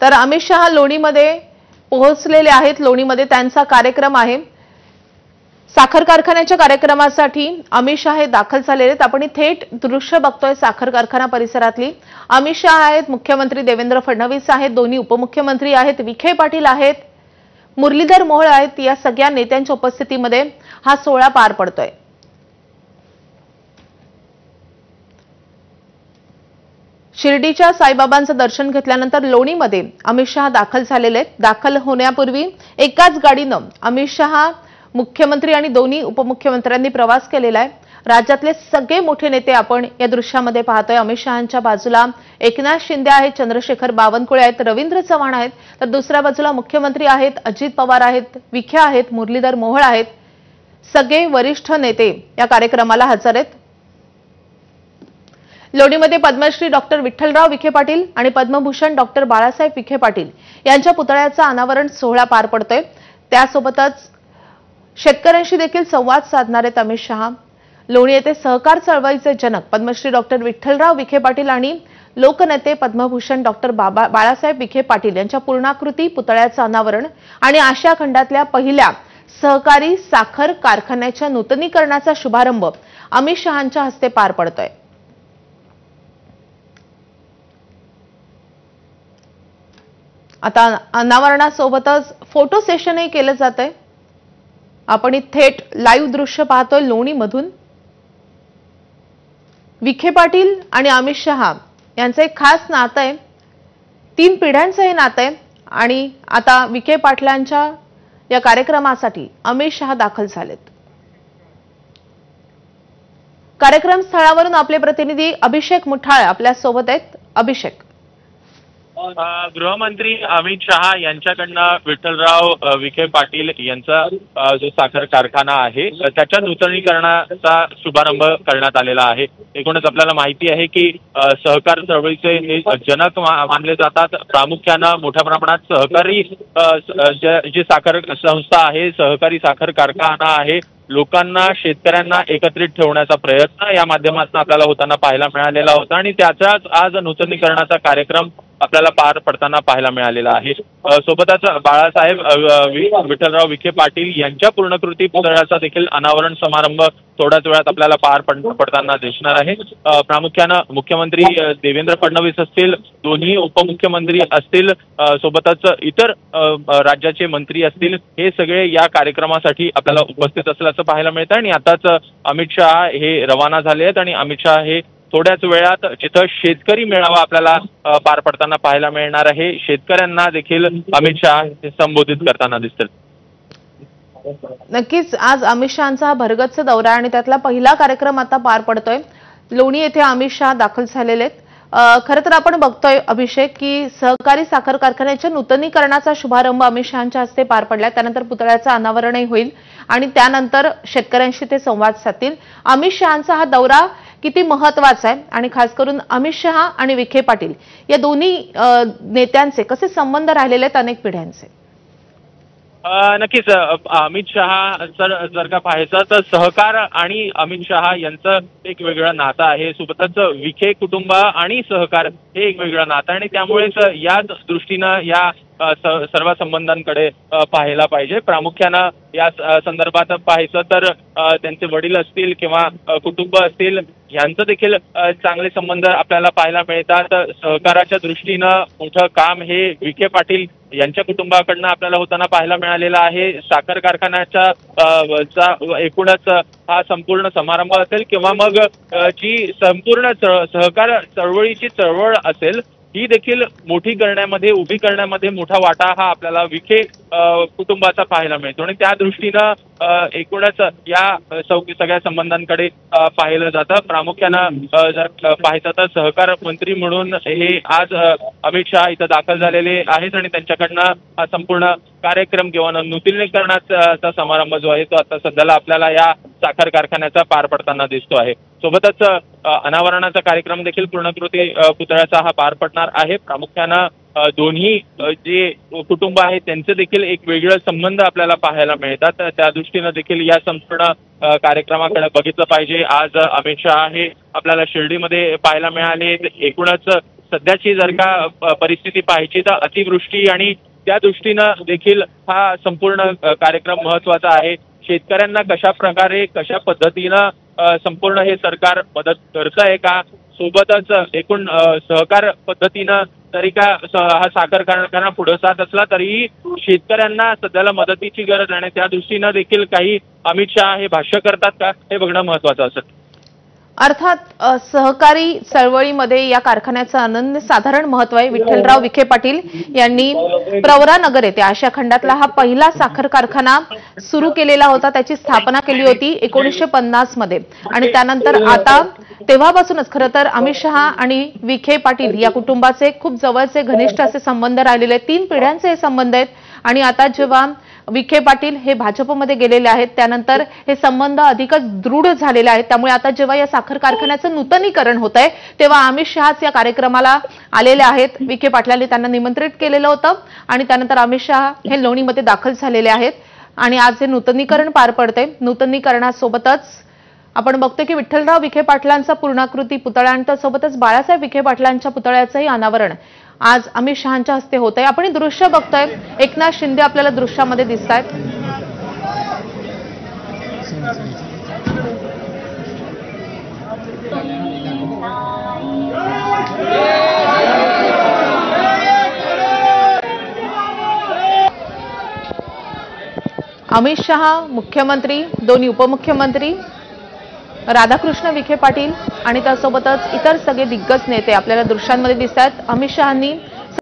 तर अमित शहा लोणीमध्ये पोहोचलेले आहेत। लोणीमध्ये त्यांचा कार्यक्रम आहे। साखर कारखान्याच्या कार्यक्रमासाठी अमित शहा हे दाखल झालेले आहेत। आपण थेट दृश्य बघतोय साखर कारखाना परिसरातली। अमित शहा आहेत, मुख्यमंत्री देवेंद्र फडणवीस आहेत, दोन्ही उपमुख्यमंत्री आहेत, विखे पाटील आहेत, मुरलीधर मोहोळ आहेत। या सगळ्या नेत्यांच्या उपस्थितीमध्ये हा सोहळा पार पडतोय। शिर्डीच्या साईबाबांचं दर्शन घेतल्यानंतर लोणीमध्ये अमित शहा दाखल झालेले आहेत। दाखल होण्यापूर्वी एकाच गाडीनं अमित शहा, मुख्यमंत्री आणि दोन्ही उपमुख्यमंत्र्यांनी प्रवास केलेला आहे। राज्यातले सगळे मोठे नेते आपण या दृश्यामध्ये पाहतोय। अमित शहांच्या बाजूला एकनाथ शिंदे आहेत, चंद्रशेखर बावनकुळे आहेत, रवींद्र चव्हाण आहेत, तर दुसऱ्या बाजूला मुख्यमंत्री आहेत, अजित पवार आहेत, विखे आहेत, मुरलीधर मोहोळ आहेत। सगळे वरिष्ठ नेते या कार्यक्रमाला हजर आहेत। लोणीमध्ये पद्मश्री डॉक्टर विठ्ठलराव विखे पाटील आणि पद्मभूषण डॉक्टर बाळासाहेब विखे पाटील यांच्या पुतळ्याचा अनावरण सोहळा पार पडतोय। त्यासोबतच शेतकऱ्यांशी देखील संवाद साधणार आहेत अमित शहा। लोणी येथे सहकार चळवळीचे जनक पद्मश्री डॉक्टर विठ्ठलराव विखे पाटील आणि लोकनेते पद्मभूषण डॉक्टर बाळासाहेब विखे पाटील यांच्या पूर्णाकृती पुतळ्याचं अनावरण आणि आशिया खंडातल्या पहिल्या सहकारी साखर कारखान्याच्या नूतनीकरणाचा शुभारंभ अमित शहांच्या हस्ते पार पडतोय। आता अनावरणासोबतच फोटो सेशनही केलं जातंय। आपण थेट लाईव्ह दृश्य पाहतोय लोणीमधून। विखे पाटील आणि अमित शहा यांचं एक खास नातं आहे, 3 पिढ्यांचं हे नातं आहे आणि आता विखे पाटलांच्या या कार्यक्रमासाठी अमित शहा दाखल झालेत। कार्यक्रम स्थळावरून आपले प्रतिनिधी अभिषेक मुठाळे आपल्या सोबत आहेत। अभिषेक, गृहमंत्री अमित शहा यांच्याकडनं विठ्ठलराव विखे पाटील यांचा जो साखर कारखाना आहे त्याच्या नूतनीकरणाचा शुभारंभ करण्यात आलेला आहे। एकूणच आपल्याला माहिती आहे की सहकार चळवळीचे जनक मानले जातात। प्रामुख्यानं मोठ्या प्रमाणात सहकारी जी साखर संस्था आहे, सहकारी साखर कारखाना आहे, लोकांना, शेतकऱ्यांना एकत्रित ठेवण्याचा प्रयत्न या माध्यमातून आपल्याला होताना पाहायला मिळालेला होता आणि त्याचाच आज नूतनीकरणाचा कार्यक्रम आपल्याला पार पडताना पाहायला मिळालेला आहे। सोबतच बाळासाहेब विठ्ठलराव विखे पाटील यांच्या पूर्णकृती पुतळ्याचा देखील अनावरण समारंभ थोड्याच वेळात आपल्याला पार पडताना दिसणार आहे। प्रामुख्यानं मुख्यमंत्री देवेंद्र फडणवीस असतील, दोन्ही उपमुख्यमंत्री असतील, सोबतच इतर राज्याचे मंत्री असतील, हे सगळे या कार्यक्रमासाठी आपल्याला उपस्थित असल्याचं पाहायला मिळतं आणि आताच अमित शहा हे रवाना झाले आहेत आणि अमित शहा हे थोड्याच वेळात जिथं शेतकरी मेळावा आपल्याला पार पडताना पाहायला मिळणार आहे, शेतकऱ्यांना देखील अमित शहा संबोधित करताना दिसतील। नक्कीच आज अमित शहांचा हा भरगच्च दौरा आणि त्यातला पहिला कार्यक्रम आता पार पडतोय। लोणी येथे अमित शहा दाखल झालेले आहेत। खरं तर आपण बघतोय अभिषेक की सहकारी साखर कारखान्याच्या नूतनीकरणाचा शुभारंभ अमित शहांच्या हस्ते पार पडला, त्यानंतर पुतळ्याचं अनावरणही होईल आणि त्यानंतर शेतकऱ्यांशी ते संवाद साधतील। अमित शहांचा हा दौरा किती महत्वाचा आहे आणि खास करून अमित शहा आणि विखे पाटील या दोन्ही नेत्यांचे कसे संबंध राहिलेले आहेत अनेक पिढ्यांचे? नक्कीच अमित शहा जर का पाहायचं तर सहकार आणि अमित शहा यांचं एक वेगळं नातं आहे। सोबतच विखे कुटुंब आणि सहकार हे एक वेगळं नातं आणि त्यामुळेच याच दृष्टीनं या सर्व संबंधांकडे पाहायला पाहिजे। प्रामुख्यानं या संदर्भात पाहायचं तर त्यांचे वडील असतील किंवा कुटुंब असतील यांचं देखील चांगले संबंध आपल्याला पाहायला मिळतात। सहकाराच्या दृष्टीनं मोठं काम हे विखे पाटील यांच्या कुटुंबाकडनं आपल्याला होताना पाहायला मिळालेलं आहे। साखर कारखान्याचा एकूणच हा संपूर्ण समारंभ असेल किंवा मग जी संपूर्ण सहकार चळवळीची चळवळ असेल ही देखील मोठी करण्यामध्ये, उभी करण्यामध्ये मोठा वाटा हा आपल्याला विखे कुटुंबाचा पाहायला मिळतो आणि त्या दृष्टीनं एकूणच या सगळ्या संबंधांकडे पाहिलं जातं। प्रामुख्यानं जर पाहायचं तर सहकार मंत्री म्हणून हे आज अमित शहा इथं दाखल झालेले आहेत आणि त्यांच्याकडनं हा संपूर्ण कार्यक्रम किंवा नूतनीकरणाचा समारंभ जो आहे तो आता सध्याला आपल्याला या साखर कारखान्याचा पार पडताना दिसतो आहे। सोबतच अनावरणाचा कार्यक्रम देखील पूर्णकृती पुतळ्याचा हा पार पडणार आहे। प्रामुख्यानं दोन्ही जे कुटुंब आहेत त्यांचे देखील एक वेगळे संबंध आपल्याला पाहायला मिळतात। त्या दृष्टीनं देखील या संपूर्ण कार्यक्रमाकडे बघितलं पाहिजे। आज अमित शहा हे आपल्याला शिर्डीमध्ये पाहायला मिळाले। एकूणच सध्याची जर का परिस्थिती पाहायची तर अतिवृष्टी आणि त्या दृष्टीनं देखील हा संपूर्ण कार्यक्रम महत्वाचा आहे. शेतकऱ्यांना कशा प्रकारे कशा पद्धतीनं संपूर्ण हे सरकार मदत करतंय का, सोबतच एकूण सहकार पद्धतीनं तरी का हा साखर कारखाना पुढे जात असला तरीही शेतकऱ्यांना सध्याला मदतीची गरज आहे. त्या दृष्टीनं देखील काही अमित शहा हे भाष्य करतात का हे बघणं महत्वाचं असेल. अर्थात सहकारी चळवळीमध्ये या कारखान्याचं अनन्यसाधारण महत्व आहे. विठ्ठलराव विखे पाटील यांनी प्रवरानगर येथे आशिया खंडातला हा पहिला साखर कारखाना सुरू केलेला होता. त्याची स्थापना केली होती 1950 मध्ये आणि त्यानंतर आता तेव्हापासूनच खरं तर अमित शहा आणि विखे पाटील या कुटुंबाचे खूप जवळचे घनिष्ठ असे संबंध राहिलेले आहेत. 3 पिढ्यांचे हे संबंध आहेत आणि आता जेव्हा विखे पाटील हे भाजपमध्ये गेलेले आहेत त्यानंतर हे संबंध अधिकच दृढ झालेले आहेत. त्यामुळे आता जेव्हा या साखर कारखान्याचं नूतनीकरण होत आहे तेव्हा अमित शहाच या कार्यक्रमाला आलेले आहेत. विखे पाटलांनी त्यांना निमंत्रित केलेलं होतं आणि त्यानंतर अमित शहा हे लोणीमध्ये दाखल झालेले आहेत आणि आज हे नूतनीकरण पार पडते. नूतनीकरणासोबतच आपण बघतो की विठ्ठलराव विखे पाटलांचा पूर्णाकृती पुतळा आणि त्यासोबतच बाळासाहेब विखे पाटलांच्या पुतळ्याचंही अनावरण आज अमित शहांच्या हस्ते होत आहे. आपण हे दृश्य बघतोय. एकनाथ शिंदे आपल्याला दृश्यामध्ये दिसत आहेत. अमित शहा मुख्यमंत्री, 2 उपमुख्यमंत्री, राधाकृष्ण विखे पाटील आणि त्यासोबतच इतर सगळे दिग्गज नेते आपल्याला दृश्यांमध्ये दिसत आहेत. अमित शहांनी